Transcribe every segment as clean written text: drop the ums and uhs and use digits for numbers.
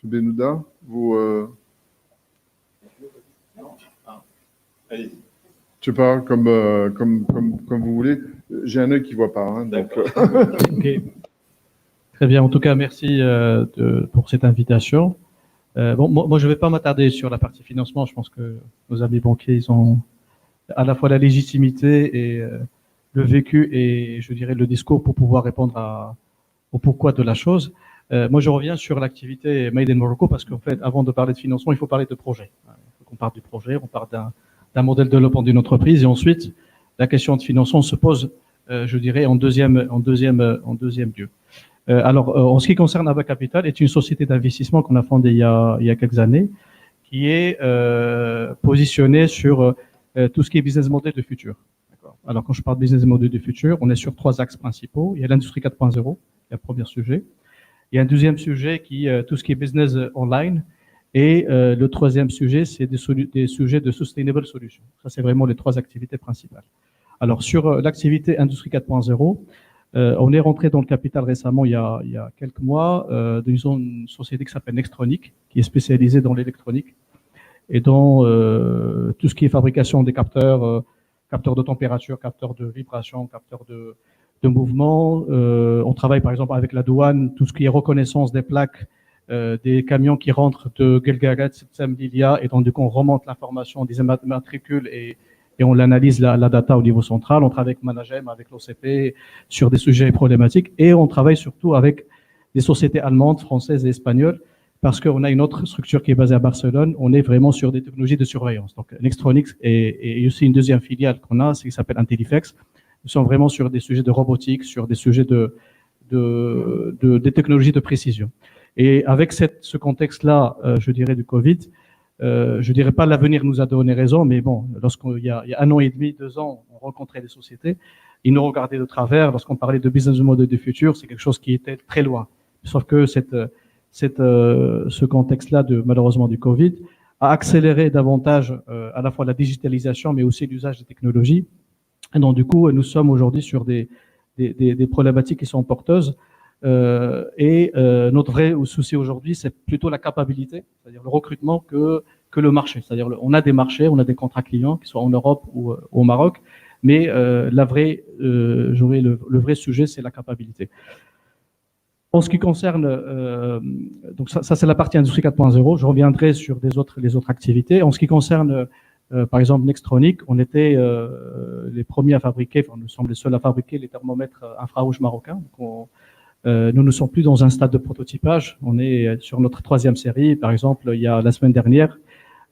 M. Benouda, vous... Allez-y. Je sais pas, comme vous voulez. J'ai un œil qui voit pas. Hein, donc, Okay. Très bien. En tout cas, merci pour cette invitation. Bon, moi, je ne vais pas m'attarder sur la partie financement. Je pense que nos amis banquiers, ils ont à la fois la légitimité et le vécu et, je dirais, le discours pour pouvoir répondre au pourquoi de la chose. Moi, je reviens sur l'activité Made in Morocco parce qu'en fait, avant de parler de financement, il faut parler de projet. Il faut qu'on parle du projet, on parle d'un modèle de développement d'une entreprise et ensuite, la question de financement se pose, je dirais, en deuxième lieu. Alors, en ce qui concerne Abba Capital, est une société d'investissement qu'on a fondée il y a quelques années, qui est positionnée sur tout ce qui est business model de futur. Alors, quand je parle de business model du futur, on est sur 3 axes principaux. Il y a l'industrie 4.0, c'est le premier sujet. Il y a un deuxième sujet qui est tout ce qui est business online. Et le troisième sujet, c'est des sujets de sustainable solutions. Ça, c'est vraiment les 3 activités principales. Alors, sur l'activité industrie 4.0, on est rentré dans le capital récemment, il y a quelques mois, d'une société qui s'appelle Nextronic, qui est spécialisée dans l'électronique et dans tout ce qui est fabrication des capteurs, capteurs de température, capteurs de vibration, capteurs de mouvement. On travaille par exemple avec la douane, tout ce qui est reconnaissance des plaques, des camions qui rentrent de Guelgaret, Septem, Lilia, et donc du coup on remonte l'information des matricules et on l'analyse la data au niveau central. On travaille avec Managem, avec l'OCP sur des sujets problématiques et on travaille surtout avec des sociétés allemandes, françaises et espagnoles parce qu'on a une autre structure qui est basée à Barcelone. On est vraiment sur des technologies de surveillance. Donc Nextronics et aussi une deuxième filiale qu'on a, c'est qui s'appelle Intellifex. Nous sommes vraiment sur des sujets de robotique, sur des sujets des technologies de précision. Et avec ce contexte-là, je dirais du Covid, je dirais pas l'avenir nous a donné raison, mais bon, lorsqu'il y a 1 an et demi, 2 ans, on rencontrait des sociétés, ils nous regardaient de travers. Lorsqu'on parlait de business model du futur, c'est quelque chose qui était très loin. Sauf que ce contexte-là malheureusement du Covid a accéléré davantage à la fois la digitalisation, mais aussi l'usage des technologies. Et donc du coup, nous sommes aujourd'hui sur des problématiques qui sont porteuses. Notre vrai souci aujourd'hui, c'est plutôt la capacité, c'est-à-dire le recrutement que le marché. C'est-à-dire, on a des marchés, on a des contrats clients, qui soient en Europe ou au Maroc, mais le vrai sujet, c'est la capacité. En ce qui concerne, donc ça c'est la partie industrie 4.0. Je reviendrai sur les autres activités. En ce qui concerne, par exemple, Nextronic, on était les premiers à fabriquer, enfin, nous sommes les seuls à fabriquer les thermomètres infrarouges marocains. Donc nous ne sommes plus dans un stade de prototypage. On est sur notre 3e série. Par exemple, il y a la semaine dernière,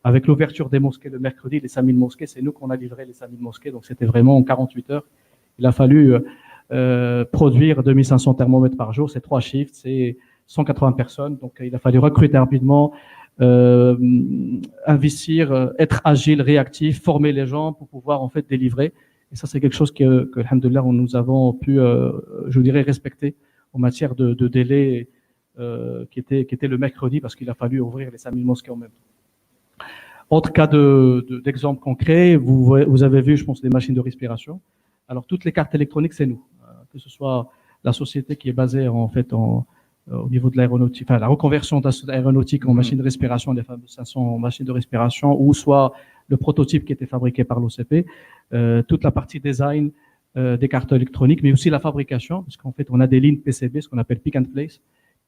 avec l'ouverture des mosquées le mercredi, les 5000 mosquées, c'est nous qu'on a livré les 5000 mosquées. Donc, c'était vraiment en 48 heures. Il a fallu produire 2500 thermomètres par jour. C'est 3 shifts, c'est 180 personnes. Donc, il a fallu recruter rapidement, investir, être agile, réactif, former les gens pour pouvoir en fait délivrer. Et ça, c'est quelque chose que alhamdoulilah, nous avons pu, je dirais, respecter en matière de délai qui était le mercredi parce qu'il a fallu ouvrir les 5000 mosquées en même temps. Autre cas d'exemple concret, vous avez vu, je pense, des machines de respiration. Alors, toutes les cartes électroniques, c'est nous. Que ce soit la société qui est basée en fait au niveau de l'aéronautique, enfin la reconversion d'aéronautique en machines de respiration, les fameuses 500 machines de respiration, ou soit le prototype qui était fabriqué par l'OCP, toute la partie design des cartes électroniques, mais aussi la fabrication, parce qu'en fait, on a des lignes PCB, ce qu'on appelle pick and place.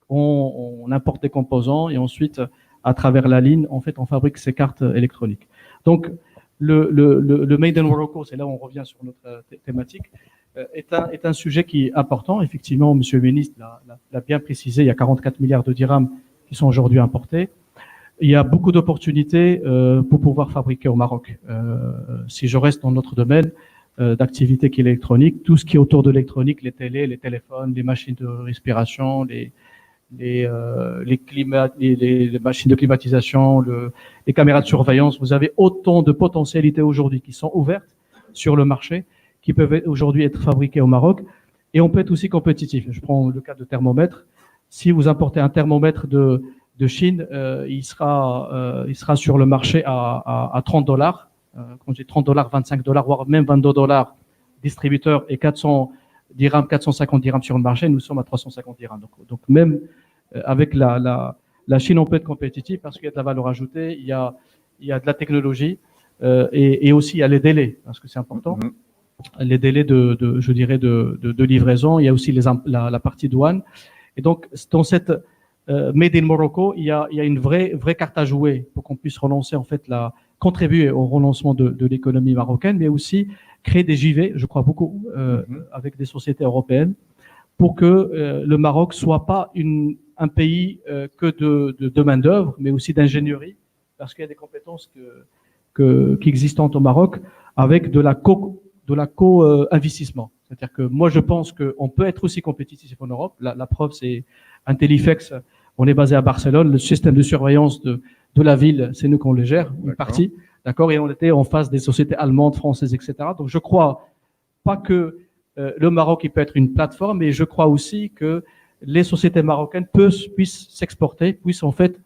On importe des composants et ensuite, à travers la ligne, en fait, on fabrique ces cartes électroniques. Donc, le Made in Morocco, c'est là où on revient sur notre thématique, est un sujet qui est important. Effectivement, Monsieur le ministre l'a bien précisé, il y a 44 milliards de dirhams qui sont aujourd'hui importés. Il y a beaucoup d'opportunités pour pouvoir fabriquer au Maroc. Si je reste dans notre domaine d'activité qui est l'électronique, tout ce qui est autour de l'électronique, les télés, les téléphones, les machines de respiration, les machines de climatisation, les caméras de surveillance, vous avez autant de potentialités aujourd'hui qui sont ouvertes sur le marché, qui peuvent aujourd'hui être fabriquées au Maroc, et on peut être aussi compétitif. Je prends le cas de thermomètre. Si vous importez un thermomètre de Chine, il sera sur le marché à $30. Quand j'ai $30, $25, voire même $22 distributeur et 400 dirhams, 450 dirhams sur le marché, nous sommes à 350 dirhams. Donc même avec la la Chine, on peut être compétitif parce qu'il y a de la valeur ajoutée, il y a de la technologie et aussi il y a les délais, parce que c'est important. Les délais je dirais, de livraison. Il y a aussi la partie douane. Et donc, dans cette Made in Morocco, il y a une vraie carte à jouer pour qu'on puisse relancer, en fait, contribuer au relancement de l'économie marocaine, mais aussi créer des JV, je crois beaucoup, avec des sociétés européennes, pour que le Maroc soit pas un pays que de main-d'œuvre, mais aussi d'ingénierie, parce qu'il y a des compétences qui existent au Maroc avec de la co-investissement. C'est-à-dire que moi, je pense qu'on peut être aussi compétitif en Europe. La preuve, c'est Intellifex. On est basé à Barcelone. Le système de surveillance de la ville, c'est nous qu'on le gère, une partie. D'accord? Et on était en face des sociétés allemandes, françaises, etc. Donc, je crois pas que le Maroc, il peut être une plateforme, mais je crois aussi que les sociétés marocaines puissent s'exporter, puissent en fait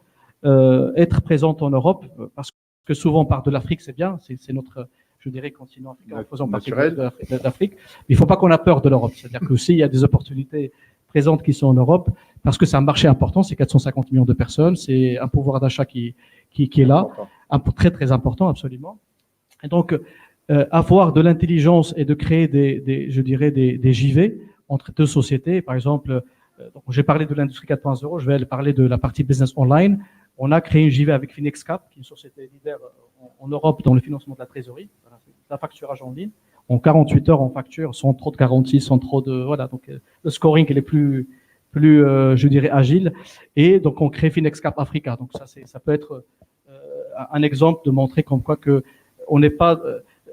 être présentes en Europe, parce que souvent on part de l'Afrique, c'est bien, c'est notre, je dirais, continent africain, en faisant partie de l'Afrique. Mais il ne faut pas qu'on a peur de l'Europe. C'est-à-dire qu'aussi, il y a des opportunités présentes qui sont en Europe, parce que c'est un marché important, c'est 450 millions de personnes, c'est un pouvoir d'achat qui est là, très très important, absolument. Et donc, avoir de l'intelligence et de créer des JV entre deux sociétés, par exemple, j'ai parlé de l'industrie 4.0, je vais parler de la partie business online. On a créé une JV avec FinexCap, qui est une société leader en Europe dans le financement de la trésorerie, la facturage en ligne. En 48 heures, on facture sans trop de garantie, sans trop de, voilà. Donc, le scoring, il est plus, je dirais, agile. Et donc, on crée FinexCap Africa. Donc, ça peut être un exemple de montrer comme quoi que on n'est pas,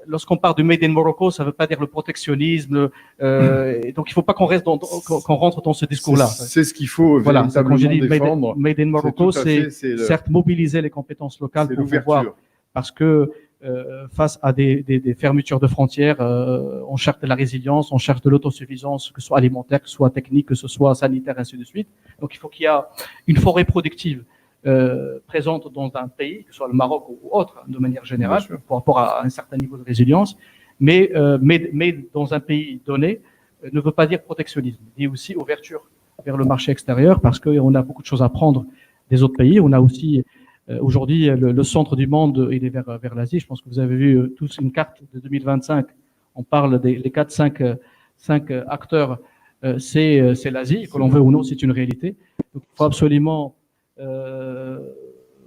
lorsqu'on parle du Made in Morocco, ça ne veut pas dire le protectionnisme. Et donc, il ne faut pas qu'on rentre dans ce discours-là. C'est ce qu'il faut véritablement défendre. Made in Morocco, c'est certes mobiliser les compétences locales pour pouvoir, parce que face à des fermetures de frontières, on cherche de la résilience, on cherche de l'autosuffisance, que ce soit alimentaire, que ce soit technique, que ce soit sanitaire, ainsi de suite. Donc, il faut qu'il y ait une forêt productive présente dans un pays, que ce soit le Maroc ou autre, de manière générale, par rapport à un certain niveau de résilience, mais dans un pays donné, ne veut pas dire protectionnisme, dit aussi ouverture vers le marché extérieur, parce qu'on a beaucoup de choses à prendre des autres pays. On a aussi, aujourd'hui, le centre du monde, il est vers l'Asie. Je pense que vous avez vu tous une carte de 2025. On parle des 4-5 acteurs, c'est l'Asie, que l'on veut ou non, c'est une réalité. Donc, il faut absolument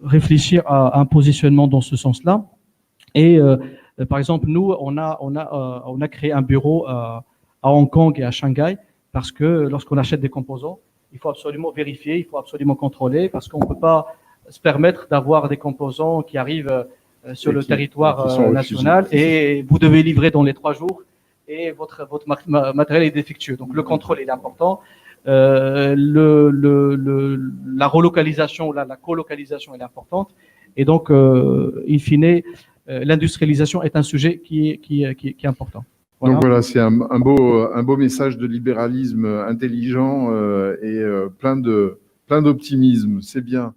réfléchir à un positionnement dans ce sens-là. Et par exemple, nous, on a créé un bureau à Hong Kong et à Shanghai, parce que lorsqu'on achète des composants, il faut absolument vérifier, il faut absolument contrôler, parce qu'on ne peut pas se permettre d'avoir des composants qui arrivent sur le territoire national et vous devez livrer dans les 3 jours et votre matériel est défectueux. Donc le contrôle est important. La relocalisation, la colocalisation est importante, et donc in fine, l'industrialisation est un sujet qui est important. Voilà. Donc voilà, c'est un beau message de libéralisme intelligent et plein d'optimisme. C'est bien.